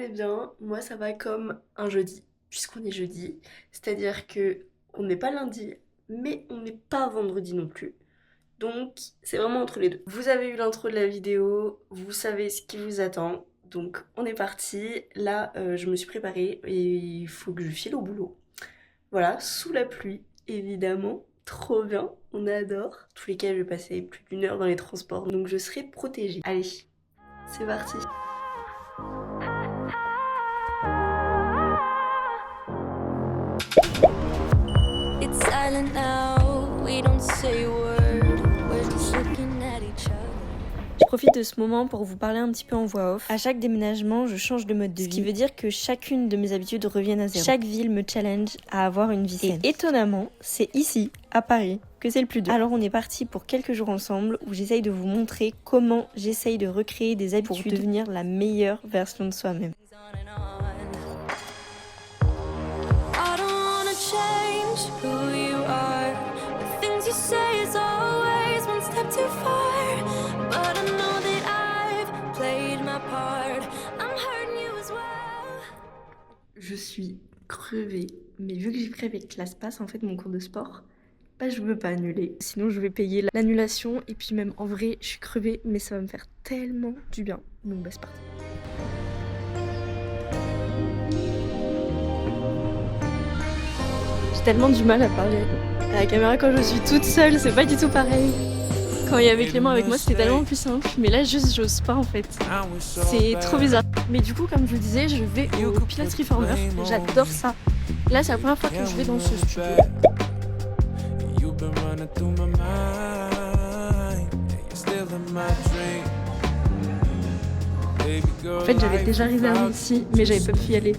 allez bien, moi ça va comme un jeudi, puisqu'on est jeudi, c'est-à-dire que on n'est pas lundi, mais on n'est pas vendredi non plus. Donc c'est vraiment entre les deux. Vous avez eu l'intro de la vidéo, vous savez ce qui vous attend, donc on est parti. Là je me suis préparée et il faut que je file au boulot. Voilà, sous la pluie, évidemment, trop bien, on adore. En tous les cas je vais passer plus d'une heure dans les transports, donc je serai protégée. Allez, c'est parti. It's silent now, we don't say a word, we're just looking at each other. Je profite de ce moment pour vous parler un petit peu en voix off. À chaque déménagement, je change de mode de vie. Ce qui veut dire que chacune de mes habitudes reviennent à zéro. Chaque ville me challenge à avoir une vie saine. Et étonnamment, c'est ici, à Paris, que c'est le plus dur. Alors on est parti pour quelques jours ensemble où j'essaye de vous montrer comment j'essaye de recréer des habitudes pour devenir la meilleure version de soi-même. On and on. I don't wanna change who you are. The things you say is always one step too far. But I know that I've played my part. I'm hurting you as well. Je suis crevée, mais vu que j'ai pris avec ClassPass en fait mon cours de sport, bah je peux pas annuler. Sinon je vais payer l'annulation et puis même en vrai je suis crevée mais ça va me faire tellement du bien. Donc bah c'est parti. J'ai tellement du mal à parler à la caméra quand je suis toute seule, c'est pas du tout pareil. Quand il y avait Clément avec moi c'était tellement plus simple, mais là juste j'ose pas en fait. C'est trop bizarre. Mais du coup comme je vous disais, je vais au Pilates Reformer, j'adore ça. Là c'est la première fois que je vais dans ce studio. En fait j'avais déjà réservé ici, mais j'avais pas pu y aller.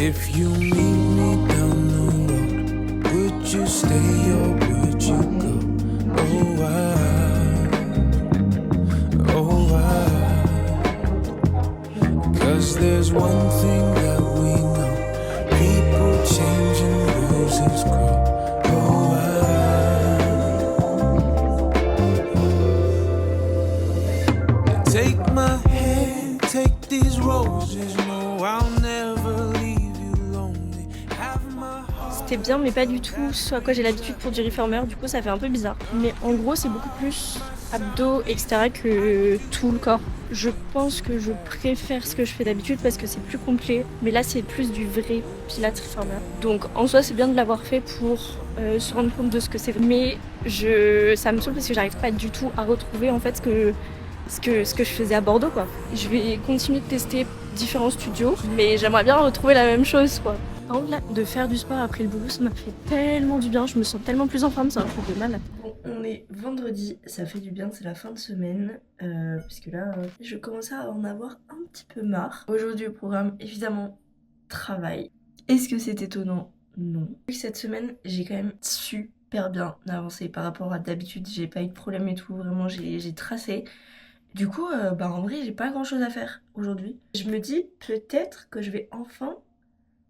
If you meet me down the road, would you stay or would you go? Oh, why? 'Cause there's one thing that we know, people change and roses grow. Oh, why? Take my hand, take these roses, no, I'll never leave. C'était bien mais pas du tout ce à quoi j'ai l'habitude pour du reformer, du coup ça fait un peu bizarre. Mais en gros c'est beaucoup plus abdos etc que tout le corps. Je pense que je préfère ce que je fais d'habitude parce que c'est plus complet, mais là c'est plus du vrai Pilates reformer. Donc en soi c'est bien de l'avoir fait pour se rendre compte de ce que c'est. Mais ça me saoule parce que j'arrive pas du tout à retrouver en fait ce que je faisais à Bordeaux quoi. Je vais continuer de tester différents studios, mais j'aimerais bien retrouver la même chose quoi. Par contre là, de faire du sport après le boulot, ça m'a fait tellement du bien, je me sens tellement plus en forme, c'est un truc de malade. Bon, on est vendredi, ça fait du bien, c'est la fin de semaine, puisque là, je commence à en avoir un petit peu marre. Aujourd'hui au programme, évidemment, travail. Est-ce que c'est étonnant? Non. Cette semaine, j'ai quand même super bien avancé par rapport à d'habitude, j'ai pas eu de problème et tout, vraiment j'ai tracé. Du coup, en vrai, j'ai pas grand chose à faire aujourd'hui. Je me dis peut-être que je vais enfin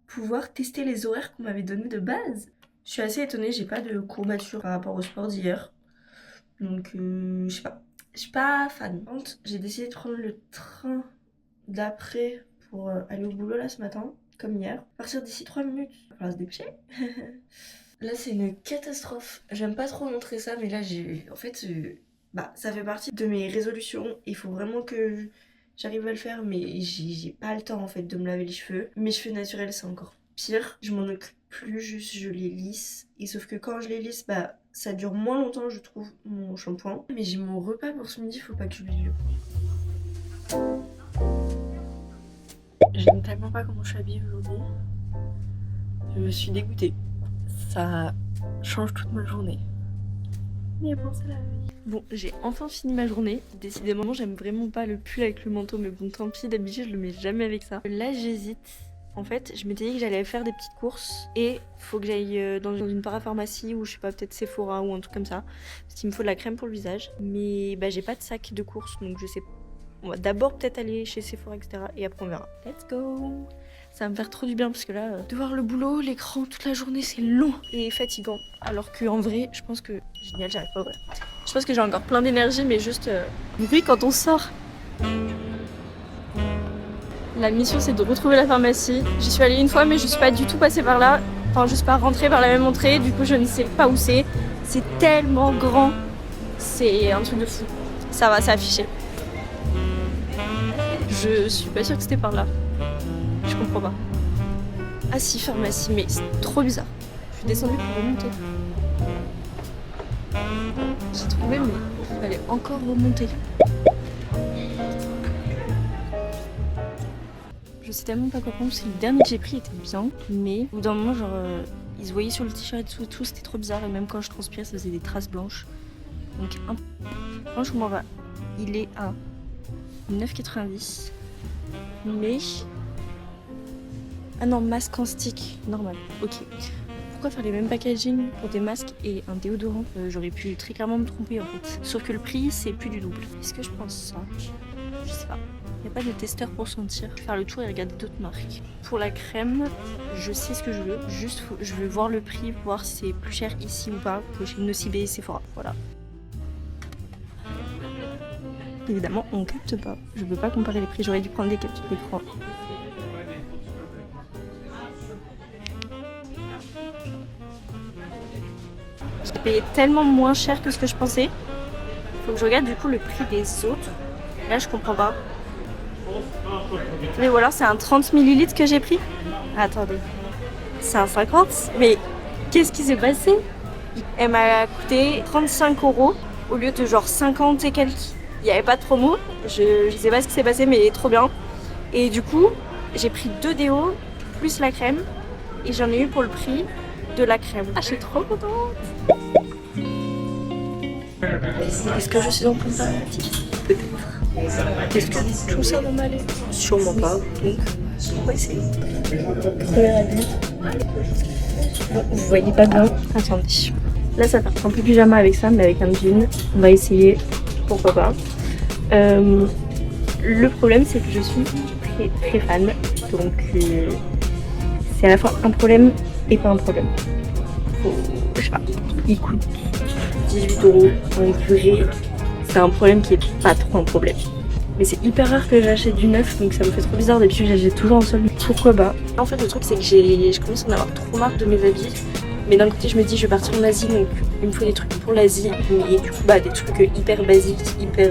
pouvoir tester les horaires qu'on m'avait donnés de base. Je suis assez étonnée, j'ai pas de courbature par rapport au sport d'hier. Donc, je sais pas. Je suis pas fan. Par contre, j'ai décidé de prendre le train d'après pour aller au boulot là ce matin, comme hier. À partir d'ici 3 minutes, il va falloir se dépêcher. Là, c'est une catastrophe. J'aime pas trop montrer ça, mais là, en fait, ça fait partie de mes résolutions. Il faut vraiment que j'arrive à le faire, mais j'ai pas le temps en fait de me laver les cheveux. Mes cheveux naturels c'est encore pire. Je m'en occupe plus, juste je les lisse. Et sauf que quand je les lisse, ça dure moins longtemps je trouve mon shampoing. Mais j'ai mon repas pour ce midi, faut pas que j'oublie le coup. J'aime tellement pas comment je suis habillée aujourd'hui. Je suis dégoûtée. Ça change toute ma journée. Mais bon, c'est la vie. Bon, j'ai enfin fini ma journée. Décidément, j'aime vraiment pas le pull avec le manteau, mais bon, tant pis, d'habitude, je le mets jamais avec ça. Là, j'hésite. En fait, je m'étais dit que j'allais faire des petites courses et faut que j'aille dans une parapharmacie ou je sais pas, peut-être Sephora ou un truc comme ça. Parce qu'il me faut de la crème pour le visage. Mais j'ai pas de sac de courses, donc je sais pas. On va d'abord peut-être aller chez Sephora, etc. Et après, on verra. Let's go! Ça va me faire trop du bien parce que là, devoir le boulot, l'écran toute la journée, c'est long et fatigant. Alors qu'en vrai, je pense que... Génial, j'arrive pas à ouvrir. Je pense que j'ai encore plein d'énergie, mais juste... bruit quand on sort. La mission c'est de retrouver la pharmacie. J'y suis allée une fois mais je suis pas du tout passée par là. Enfin je suis pas rentrée par la même entrée, du coup je ne sais pas où c'est. C'est tellement grand. C'est un truc de fou. Ça va, c'est affiché. Je suis pas sûre que c'était par là. Je comprends pas. Ah si, pharmacie, mais c'est trop bizarre. Je suis descendue pour remonter. J'ai trouvé mais il fallait encore remonter. Je sais tellement pas quoi prendre parce que le dernier que j'ai pris était bien, mais au bout d'un moment, genre, ils se voyaient sur le t-shirt et tout, c'était trop bizarre. Et même quand je transpirais, ça faisait des traces blanches. Donc, franchement, va. Il est à 9,90. Mais. Ah non, masque en stick, normal, ok. Pourquoi faire les mêmes packaging pour des masques et un déodorant? J'aurais pu très clairement me tromper en fait. Sauf que le prix, c'est plus du double. Est-ce que je pense ça? Je sais pas. Il n'y a pas de testeur pour sentir. Je vais faire le tour et regarder d'autres marques. Pour la crème, je sais ce que je veux. Juste, je veux voir le prix, voir si c'est plus cher ici ou pas que chez Nocibé et Sephora. Voilà. Évidemment, on capte pas. Je veux pas comparer les prix. J'aurais dû prendre des captures d'écran. J'ai payé tellement moins cher que ce que je pensais. Faut que je regarde du coup le prix des autres. Là, je comprends pas. Mais voilà, c'est un 30 ml que j'ai pris. Attendez. C'est un 50. Mais qu'est-ce qui s'est passé? Elle m'a coûté 35 € au lieu de genre 50 et quelques. Il n'y avait pas de promo. Je sais pas ce qui s'est passé, mais trop bien. Et du coup, j'ai pris 2 déos plus la crème. Et j'en ai eu pour le prix de la crème. Ah, je suis trop contente. Est-ce que je suis en comparatif? Peut-être. Est-ce que tout ça va m'aller? Sûrement pas. Donc, on va essayer. Première habit. Bon, vous voyez pas bien. Attendez. Là, ça fait un peu pyjama avec ça, mais avec un jean. On va essayer. Pourquoi pas. Le problème, c'est que je suis très très fan. Donc, c'est à la fois un problème et pas un problème. Je sais pas. Il coûte 18 €. En vrai, c'est un problème qui est pas trop un problème. Mais c'est hyper rare que j'achète du neuf, donc ça me fait trop bizarre. D'habitude, j'achète toujours en solde. Pourquoi pas? En fait, le truc, c'est que je commence à en avoir trop marre de mes habits. Mais d'un côté, je me dis, je vais partir en Asie, donc il me faut des trucs pour l'Asie. Mais du coup, des trucs hyper basiques, hyper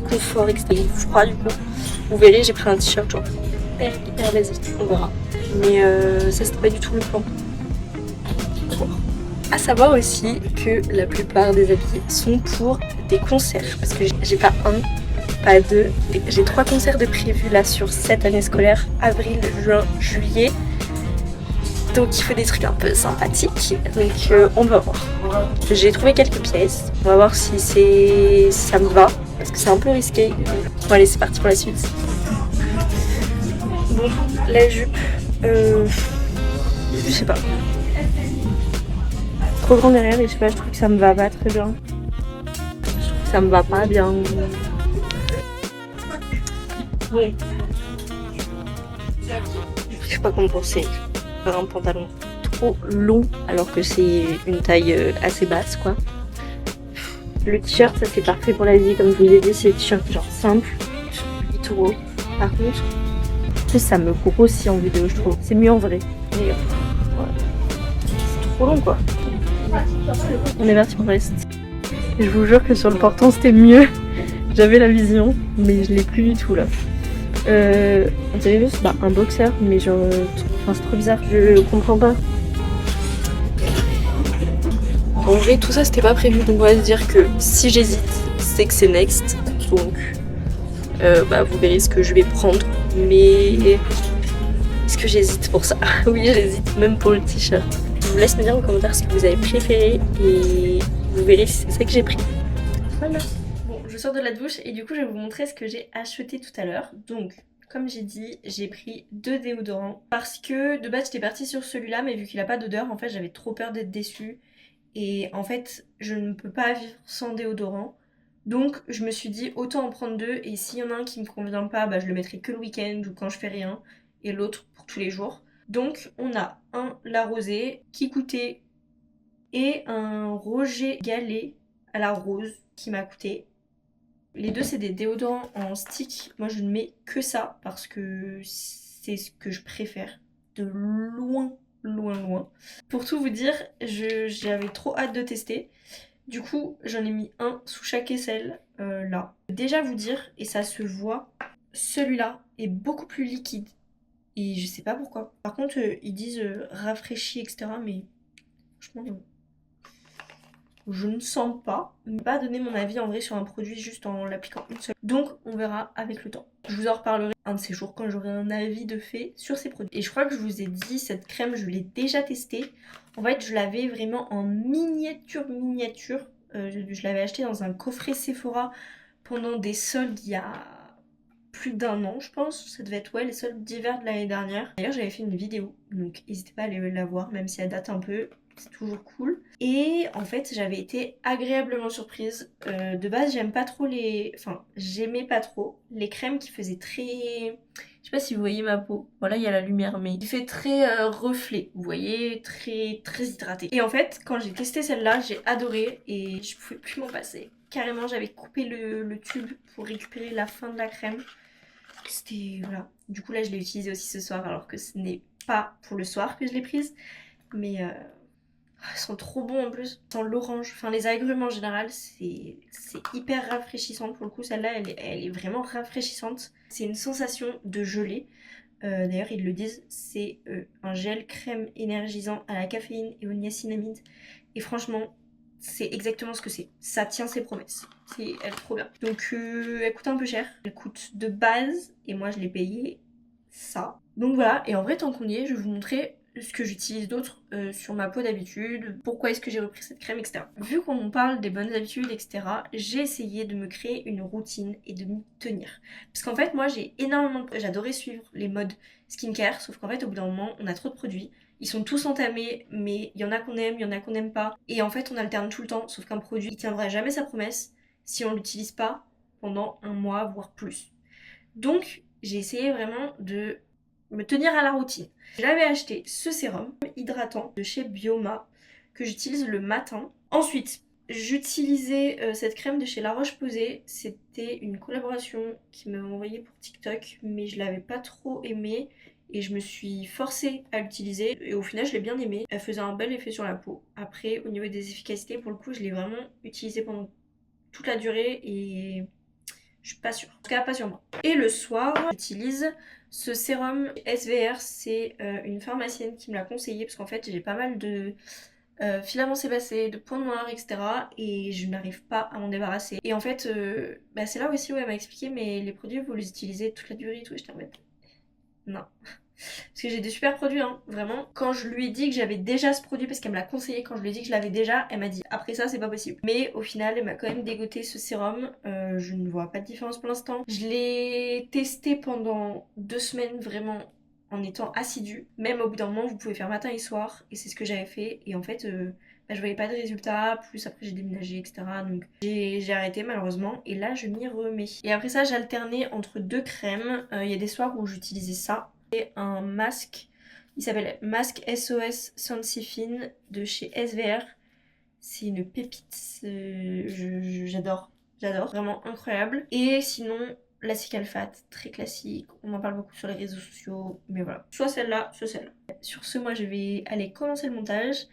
confort, etc. Froid, du coup. Vous verrez, j'ai pris un t-shirt genre hyper basique. On verra. Mais ça, c'était pas du tout le plan. À savoir aussi que la plupart des habits sont pour des concerts. Parce que j'ai pas un, pas deux. J'ai 3 concerts de prévus là sur cette année scolaire. Avril, juin, juillet. Donc il faut des trucs un peu sympathiques. Donc on va voir. J'ai trouvé quelques pièces. On va voir si ça me va. Parce que c'est un peu risqué. Bon allez, c'est parti pour la suite. Bon, la jupe. Je sais pas. Trop grand derrière et je sais pas, je trouve que ça me va pas très bien. Je trouve que ça me va pas bien. Oui. Je sais pas comment penser. Un pantalon trop long alors que c'est une taille assez basse quoi. Le t-shirt ça c'est parfait pour l'Asie comme je vous l'ai dit, c'est le t-shirt genre simple, 8 €. Par contre, en plus ça me grossit en vidéo je trouve. C'est mieux en vrai. Mais ouais. C'est trop long quoi. On est parti pour le reste. Je vous jure que sur le portant c'était mieux. J'avais la vision, mais je l'ai plus du tout là. On dirait juste un boxer, mais genre, c'est trop bizarre, je comprends pas. En vrai, tout ça c'était pas prévu, donc on va se dire que si j'hésite, c'est que c'est next. Donc, vous verrez ce que je vais prendre. Mais est-ce que j'hésite pour ça? Oui, j'hésite, même pour le t-shirt. Je vous laisse me dire en commentaire ce que vous avez préféré et vous verrez si c'est ça que j'ai pris. Voilà. Bon, je sors de la douche et du coup je vais vous montrer ce que j'ai acheté tout à l'heure. Donc, comme j'ai dit, j'ai pris 2 déodorants parce que de base j'étais partie sur celui-là, mais vu qu'il a pas d'odeur, en fait j'avais trop peur d'être déçue. Et en fait, je ne peux pas vivre sans déodorant. Donc je me suis dit autant en prendre 2 et s'il y en a un qui me convient pas, je le mettrai que le week-end ou quand je fais rien et l'autre pour tous les jours. Donc on a un La Rosée qui coûtait et un Roger Gallet à la rose qui m'a coûté Les deux c'est des déodorants en stick. Moi je ne mets que ça parce que c'est ce que je préfère. De loin, loin, loin. Pour tout vous dire, j'avais trop hâte de tester. Du coup, j'en ai mis un sous chaque aisselle, là. Déjà vous dire, et ça se voit, celui-là est beaucoup plus liquide. Et je sais pas pourquoi. Par contre, ils disent rafraîchi, etc. Mais franchement, je ne sens pas. Je ne vais pas donner mon avis en vrai sur un produit juste en l'appliquant une seule. Donc, on verra avec le temps. Je vous en reparlerai un de ces jours quand j'aurai un avis de fait sur ces produits. Et je crois que je vous ai dit, cette crème, je l'ai déjà testée. En fait, je l'avais vraiment en miniature. Je l'avais acheté dans un coffret Sephora pendant des soldes il y a plus d'1 an, je pense. Ça devait être les soldes d'hiver de l'année dernière. D'ailleurs, j'avais fait une vidéo, donc n'hésitez pas à aller la voir, même si elle date un peu. C'est toujours cool. Et en fait, j'avais été agréablement surprise. De base, j'aime pas trop j'aimais pas trop les crèmes qui faisaient très... Je sais pas si vous voyez ma peau. Voilà, il y a la lumière, mais il fait très reflet. Vous voyez, très, très hydraté. Et en fait, quand j'ai testé celle-là, j'ai adoré et je pouvais plus m'en passer. Carrément, j'avais coupé le tube pour récupérer la fin de la crème. C'était... Voilà. Du coup, là, je l'ai utilisée aussi ce soir, alors que ce n'est pas pour le soir que je l'ai prise. Mais... elles sont trop bons en plus. Sans l'orange, enfin les agrumes en général, c'est hyper rafraîchissant. Pour le coup, celle-là, elle est vraiment rafraîchissante. C'est une sensation de gelée. D'ailleurs, ils le disent, c'est un gel crème énergisant à la caféine et au niacinamide. Et franchement, c'est exactement ce que c'est. Ça tient ses promesses. Elle est trop bien. Donc, elle coûte un peu cher. Elle coûte de base, et moi je l'ai payé ça. Donc voilà, et en vrai, tant qu'on y est, je vais vous montrer ce que j'utilise d'autre sur ma peau d'habitude, pourquoi est-ce que j'ai repris cette crème, etc. Vu qu'on parle des bonnes habitudes, etc., j'ai essayé de me créer une routine et de m'y tenir. Parce qu'en fait, moi, j'adorais suivre les modes skincare, sauf qu'en fait, au bout d'un moment, on a trop de produits. Ils sont tous entamés, mais il y en a qu'on aime, il y en a qu'on n'aime pas. Et en fait, on alterne tout le temps, sauf qu'un produit, il tiendra jamais sa promesse si on l'utilise pas pendant 1 mois, voire plus. Donc, j'ai essayé vraiment de me tenir à la routine. J'avais acheté ce sérum hydratant de chez Bioma que j'utilise le matin. Ensuite, j'utilisais cette crème de chez La Roche-Posay. C'était une collaboration qu'ils m'avaient envoyée pour TikTok, mais je l'avais pas trop aimée et je me suis forcée à l'utiliser et au final je l'ai bien aimée. Elle faisait un bel effet sur la peau. Après, au niveau des efficacités, pour le coup, je l'ai vraiment utilisée pendant toute la durée et je suis pas sûre. En tout cas, pas sur moi. Et le soir, j'utilise ce sérum SVR. C'est une pharmacienne qui me l'a conseillé parce qu'en fait, j'ai pas mal de filaments sébacés, de points noirs, etc. Et je n'arrive pas à m'en débarrasser. Et en fait, c'est là aussi où elle m'a expliqué, mais les produits, vous les utilisez toute la durée et tout. Et j'étais en mode, non. Parce que j'ai des super produits, hein, vraiment. Quand je lui ai dit que j'avais déjà ce produit, parce qu'elle me l'a conseillé, quand je lui ai dit que je l'avais déjà, elle m'a dit après ça, c'est pas possible. Mais au final, elle m'a quand même dégoté ce sérum. Je ne vois pas de différence pour l'instant. Je l'ai testé pendant 2 semaines, vraiment, en étant assidue. Même au bout d'un moment, vous pouvez faire matin et soir. Et c'est ce que j'avais fait. Et en fait, je voyais pas de résultats. Plus après, j'ai déménagé, etc. Donc, j'ai arrêté malheureusement. Et là, je m'y remets. Et après ça, j'alternais entre 2 crèmes. Il y a des soirs où j'utilisais ça. Et un masque, il s'appelle Masque SOS Sensifine de chez SVR. C'est une pépite, j'adore, vraiment incroyable. Et sinon, la Cicalfate, très classique, on en parle beaucoup sur les réseaux sociaux, mais voilà. Soit celle-là, soit celle-là. Sur ce, moi je vais aller commencer le montage,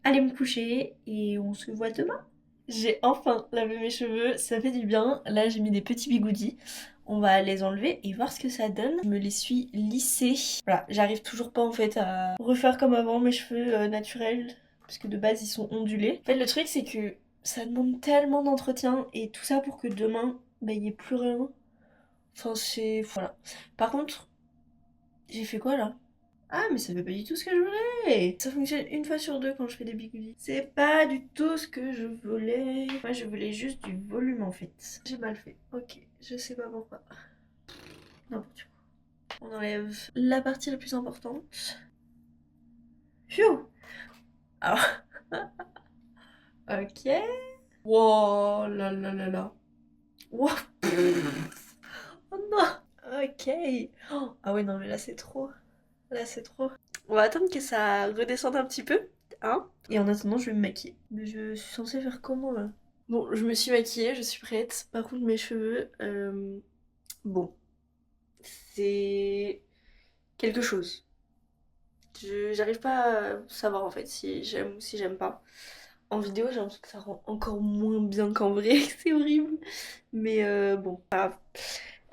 aller me coucher et on se voit demain. J'ai enfin lavé mes cheveux, ça fait du bien. Là j'ai mis des petits bigoudis. On va les enlever et voir ce que ça donne. Je me les suis lissés. Voilà, j'arrive toujours pas en fait à refaire comme avant mes cheveux naturels. Parce que de base ils sont ondulés. En fait le truc c'est que ça demande tellement d'entretien et tout ça pour que demain il n'y ait plus rien. Enfin c'est... Voilà. Par contre, j'ai fait quoi là? Ah mais ça fait pas du tout ce que je voulais. Ça fonctionne 1 fois sur 2 quand je fais des bigoudis. C'est pas du tout ce que je voulais. Moi je voulais juste du volume en fait. J'ai mal fait. Ok, je sais pas pourquoi. N'importe quoi. On enlève la partie la plus importante. Phew. Alors. Ok. Wow là là là là. Wow. Oh non. Ok. Oh. Ah ouais non mais là c'est trop. Là c'est trop. On va attendre que ça redescende un petit peu, hein. Et en attendant je vais me maquiller. Mais je suis censée faire comment là? Bon, je me suis maquillée, je suis prête. Par contre, mes cheveux, bon, c'est quelque chose. J'arrive pas à savoir en fait si j'aime ou si j'aime pas. En vidéo, j'ai l'impression que ça rend encore moins bien qu'en vrai, c'est horrible. Mais bon, pas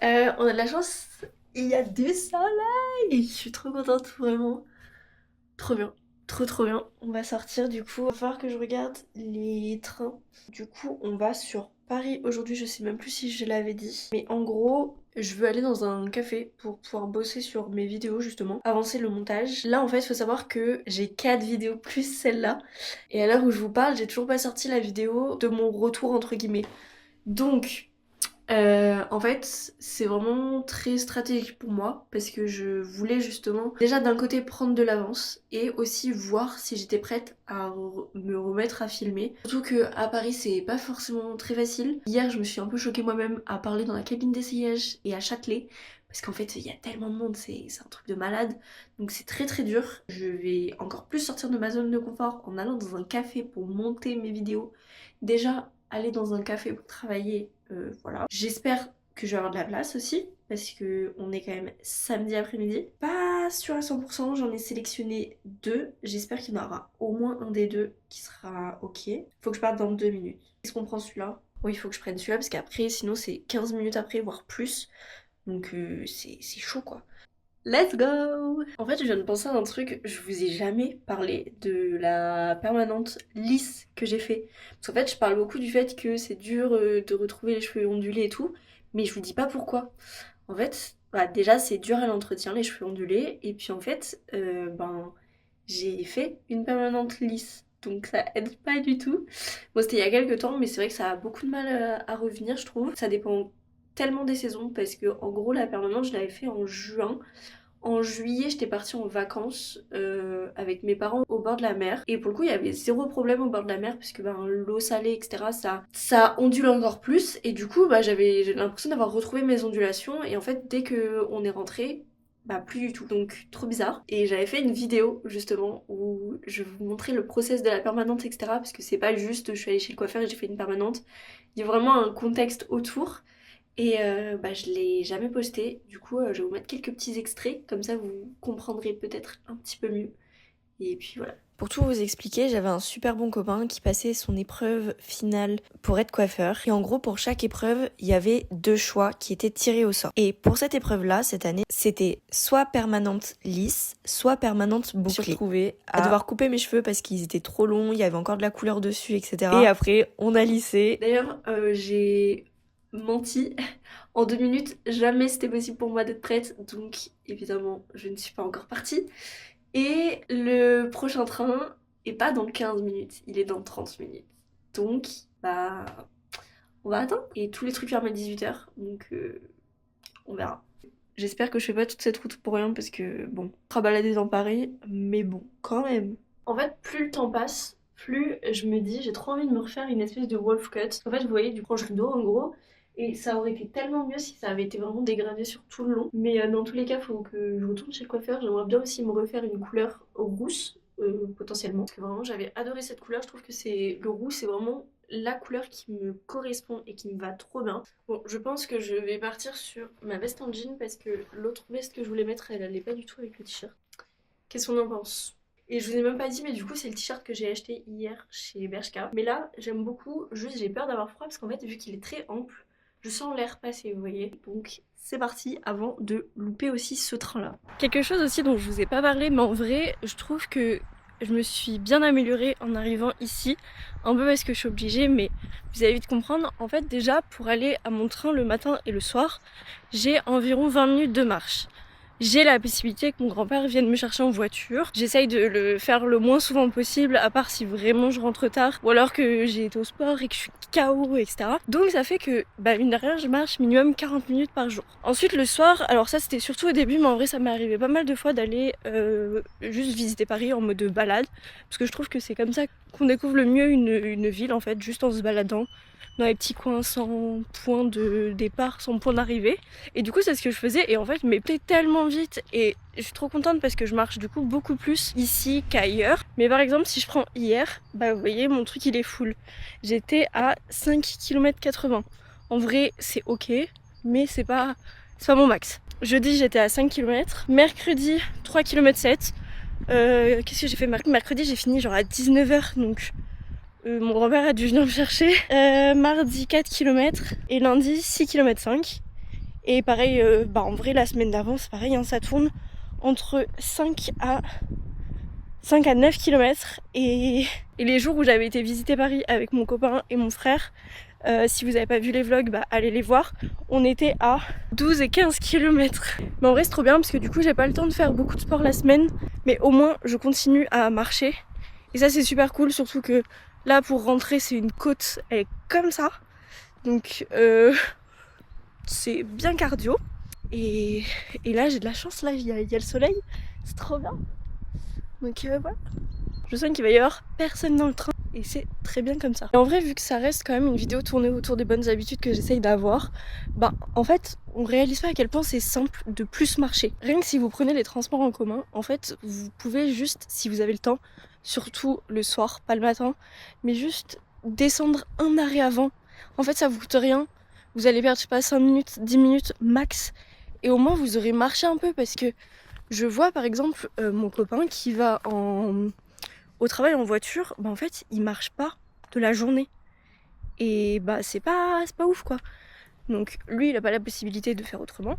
grave. On a de la chance, il y a du soleil! Je suis trop contente, vraiment. Trop bien. Trop bien. On va sortir du coup. Il va falloir que je regarde les trains. Du coup, on va sur Paris aujourd'hui. Je sais même plus si je l'avais dit. Mais en gros, je veux aller dans un café pour pouvoir bosser sur mes vidéos justement. Avancer le montage. Là en fait, il faut savoir que j'ai 4 vidéos plus celle-là. Et à l'heure où je vous parle, j'ai toujours pas sorti la vidéo de mon retour entre guillemets. Donc, en fait, c'est vraiment très stratégique pour moi parce que je voulais justement déjà d'un côté prendre de l'avance et aussi voir si j'étais prête à me remettre à filmer. Surtout que à Paris c'est pas forcément très facile. Hier je me suis un peu choquée moi-même à parler dans la cabine d'essayage et à Châtelet parce qu'en fait il y a tellement de monde, c'est un truc de malade. Donc c'est très dur. Je vais encore plus sortir de ma zone de confort en allant dans un café pour monter mes vidéos. Déjà aller dans un café pour travailler, voilà. J'espère que je vais avoir de la place aussi, parce que on est quand même samedi après-midi. Pas sûr à 100%, j'en ai sélectionné 2. J'espère qu'il y en aura au moins un des 2 qui sera ok. Faut que je parte dans 2 minutes. Est-ce qu'on prend celui-là? Oui, il faut que je prenne celui-là, parce qu'après, sinon c'est 15 minutes après, voire plus. Donc c'est chaud quoi. Let's go! En fait, je viens de penser à un truc, je vous ai jamais parlé de la permanente lisse que j'ai fait. Parce qu'en fait, je parle beaucoup du fait que c'est dur de retrouver les cheveux ondulés et tout, mais je vous dis pas pourquoi. En fait, bah, déjà, c'est dur à l'entretien, les cheveux ondulés, et puis en fait, j'ai fait une permanente lisse. Donc ça aide pas du tout. Bon, c'était il y a quelques temps, mais c'est vrai que ça a beaucoup de mal à revenir, je trouve. Ça dépend tellement des saisons, parce que en gros, la permanente, je l'avais fait en juin. En juillet, j'étais partie en vacances avec mes parents au bord de la mer. Et pour le coup, il y avait zéro problème au bord de la mer, puisque l'eau salée, etc., ça ondule encore plus. Et du coup, j'ai l'impression d'avoir retrouvé mes ondulations. Et en fait, dès qu'on est rentré, plus du tout. Donc, trop bizarre. Et j'avais fait une vidéo, justement, où je vous montrais le process de la permanente, etc., parce que c'est pas juste, je suis allée chez le coiffeur et j'ai fait une permanente. Il y a vraiment un contexte autour. Et je l'ai jamais posté, du coup je vais vous mettre quelques petits extraits, comme ça vous comprendrez peut-être un petit peu mieux. Et puis voilà. Pour tout vous expliquer, j'avais un super bon copain qui passait son épreuve finale pour être coiffeur. Et en gros, pour chaque épreuve, il y avait 2 choix qui étaient tirés au sort. Et pour cette épreuve-là, cette année, c'était soit permanente lisse, soit permanente bouclée. Je me suis retrouvée à devoir couper mes cheveux parce qu'ils étaient trop longs, il y avait encore de la couleur dessus, etc. Et après, on a lissé. D'ailleurs, j'ai menti. En 2 minutes, jamais c'était possible pour moi d'être prête, donc évidemment, je ne suis pas encore partie. Et le prochain train est pas dans 15 minutes, il est dans 30 minutes. Donc, on va attendre. Et tous les trucs ferment à 18h, donc on verra. J'espère que je fais pas toute cette route pour rien, parce que bon, sera baladé dans Paris, mais bon, quand même. En fait, plus le temps passe, plus je me dis, j'ai trop envie de me refaire une espèce de wolf cut. En fait, vous voyez, du proche rideau en gros. Et ça aurait été tellement mieux si ça avait été vraiment dégradé sur tout le long. Mais dans tous les cas, il faut que je retourne chez le coiffeur. J'aimerais bien aussi me refaire une couleur rousse, potentiellement. Parce que vraiment, j'avais adoré cette couleur. Je trouve que le roux, c'est vraiment la couleur qui me correspond et qui me va trop bien. Bon, je pense que je vais partir sur ma veste en jean parce que l'autre veste que je voulais mettre, elle allait pas du tout avec le t-shirt. Qu'est-ce qu'on en pense ? Et je vous ai même pas dit, mais du coup c'est le t-shirt que j'ai acheté hier chez Bershka. Mais là, j'aime beaucoup, juste j'ai peur d'avoir froid parce qu'en fait, vu qu'il est très ample, je sens l'air passer, vous voyez. Donc c'est parti avant de louper aussi ce train-là. Quelque chose aussi dont je vous ai pas parlé, mais en vrai, je trouve que je me suis bien améliorée en arrivant ici. Un peu parce que je suis obligée, mais vous allez vite comprendre. En fait, déjà, pour aller à mon train le matin et le soir, j'ai environ 20 minutes de marche. J'ai la possibilité que mon grand-père vienne me chercher en voiture. J'essaye de le faire le moins souvent possible, à part si vraiment je rentre tard, ou alors que j'ai été au sport et que je suis KO, etc. Donc ça fait que, mine de rien, je marche minimum 40 minutes par jour. Ensuite, le soir, alors ça c'était surtout au début, mais en vrai ça m'est arrivé pas mal de fois d'aller juste visiter Paris en mode balade, parce que je trouve que c'est comme ça qu'on découvre le mieux une ville, en fait, juste en se baladant dans les petits coins sans point de départ, sans point d'arrivée. Et du coup, c'est ce que je faisais. Et en fait, je m'étais tellement vite et je suis trop contente parce que je marche du coup beaucoup plus ici qu'ailleurs. Mais par exemple, si je prends hier, bah vous voyez, mon truc il est full. J'étais à 5 km 80. En vrai, c'est ok, mais c'est pas mon max. Jeudi, j'étais à 5 km. Mercredi, 3 km 7. Qu'est-ce que j'ai fait mercredi? J'ai fini genre à 19h, donc mon grand-père a dû venir me chercher. Mardi, 4 km. Et lundi, 6 km 5. Et pareil, en vrai, la semaine d'avant, c'est pareil, hein, ça tourne entre 5 à 9 km. Et les jours où j'avais été visiter Paris avec mon copain et mon frère, si vous n'avez pas vu les vlogs, bah allez les voir. On était à 12 et 15 km. Mais en vrai, c'est trop bien parce que du coup, j'ai pas le temps de faire beaucoup de sport la semaine. Mais au moins, je continue à marcher. Et ça, c'est super cool, surtout que là, pour rentrer, c'est une côte, elle est comme ça. Donc, c'est bien cardio. Et là, j'ai de la chance, là, il y a le soleil. C'est trop bien. Donc, voilà. Je sens qu'il va y avoir personne dans le train. Et c'est très bien comme ça. Et en vrai, vu que ça reste quand même une vidéo tournée autour des bonnes habitudes que j'essaye d'avoir, en fait, on réalise pas à quel point c'est simple de plus marcher. Rien que si vous prenez les transports en commun, en fait, vous pouvez juste, si vous avez le temps, surtout le soir, pas le matin, mais juste descendre un arrêt avant. En fait, ça vous coûte rien. Vous allez perdre, je sais pas, 5 minutes, 10 minutes max. Et au moins, vous aurez marché un peu parce que je vois, par exemple, mon copain qui va au travail en voiture, en fait, il marche pas de la journée. Et c'est pas ouf, quoi. Donc, lui, il a pas la possibilité de faire autrement.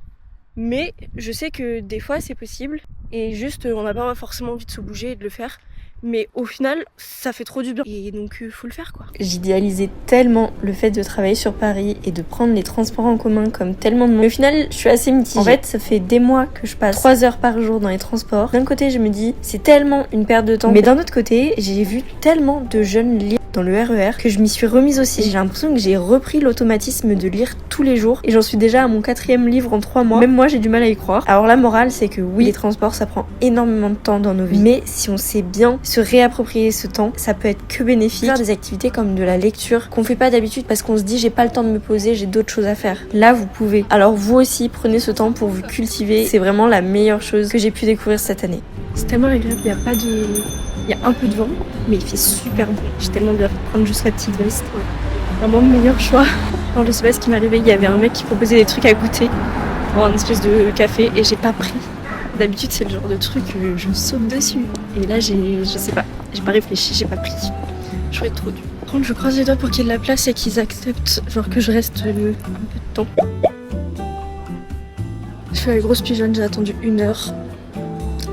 Mais je sais que des fois, c'est possible. Et juste, on n'a pas forcément envie de se bouger et de le faire. Mais au final, ça fait trop du bien. Et donc, faut le faire, quoi. J'idéalisais tellement le fait de travailler sur Paris et de prendre les transports en commun comme tellement de monde. Mais au final, je suis assez mitigée. En fait, ça fait des mois que je passe 3 heures par jour dans les transports. D'un côté, je me dis, c'est tellement une perte de temps. Mais d'un autre côté, j'ai vu tellement de jeunes lire dans le RER que je m'y suis remise aussi. J'ai l'impression que j'ai repris l'automatisme de lire tous les jours. Et j'en suis déjà à mon 4e livre en 3 mois. Même moi, j'ai du mal à y croire. Alors la morale, c'est que oui, les transports, ça prend énormément de temps dans nos vies. Mais si on sait bien se réapproprier ce temps, ça peut être que bénéfique. Faire des activités comme de la lecture qu'on fait pas d'habitude parce qu'on se dit j'ai pas le temps de me poser, j'ai d'autres choses à faire. Là, vous pouvez. Alors vous aussi, prenez ce temps pour vous cultiver. C'est vraiment la meilleure chose que j'ai pu découvrir cette année. C'est tellement agréable, il y a un peu de vent, mais il fait super bon. J'ai tellement bien prendre juste la petite veste. Vraiment le meilleur choix. Quand je sais pas ce qui m'est arrivé, il y avait un mec qui proposait des trucs à goûter pour un espèce de café et j'ai pas pris. D'habitude, c'est le genre de truc que je saute dessus. Et là, je sais pas, j'ai pas réfléchi, j'ai pas pris. J'aurais être trop dû. Par contre, je croise les doigts pour qu'il y ait de la place et qu'ils acceptent genre que je reste un peu de temps. Je fais la grosse pigeonne, j'ai attendu 1 heure.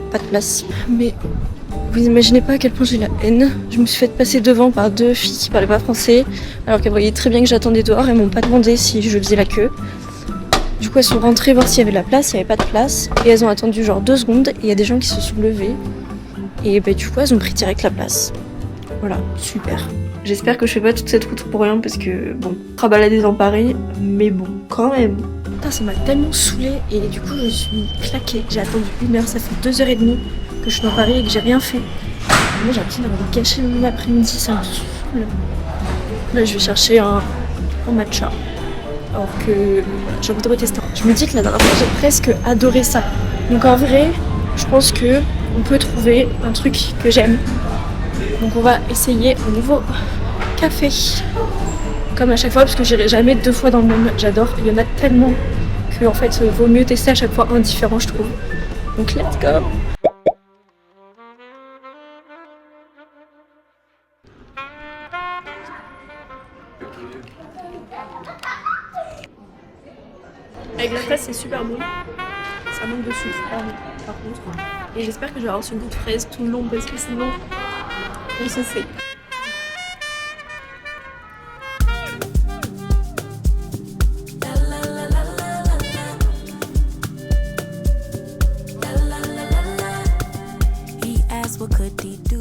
Pas de place. Mais vous imaginez pas à quel point j'ai la haine. Je me suis fait passer devant par 2 filles qui parlaient pas français, alors qu'elles voyaient très bien que j'attendais dehors. Elles m'ont pas demandé si je faisais la queue. Du coup, elles sont rentrées voir s'il y avait de la place, il n'y avait pas de place. Et elles ont attendu genre 2 secondes, et il y a des gens qui se sont levés. Et du coup, elles ont pris direct la place. Voilà, super. J'espère que je fais pas toute cette route pour rien, parce que bon, très baladée dans Paris, mais bon, quand même. Putain, ça m'a tellement saoulée, et du coup, je suis claquée. J'ai attendu 1 heure, ça fait 2h30 que je suis dans Paris et que j'ai rien fait. Moi, j'ai l'impression d'avoir gâché mon après-midi, ça me saoule. Là, je vais chercher un matcha. Alors que j'ai envie de retester. Je me dis que la dernière fois j'ai presque adoré ça. Donc en vrai, je pense que on peut trouver un truc que j'aime. Donc on va essayer un nouveau café. Comme à chaque fois, parce que j'irai jamais 2 fois dans le même. J'adore. Il y en a tellement que en fait vaut mieux tester à chaque fois un différent, je trouve. Donc let's go. Avec la fraise, c'est super bon. Ça manque de sucre, par contre. Et j'espère que je vais avoir ce goût de fraise tout le long parce que sinon, on se sait. He asked what could he do?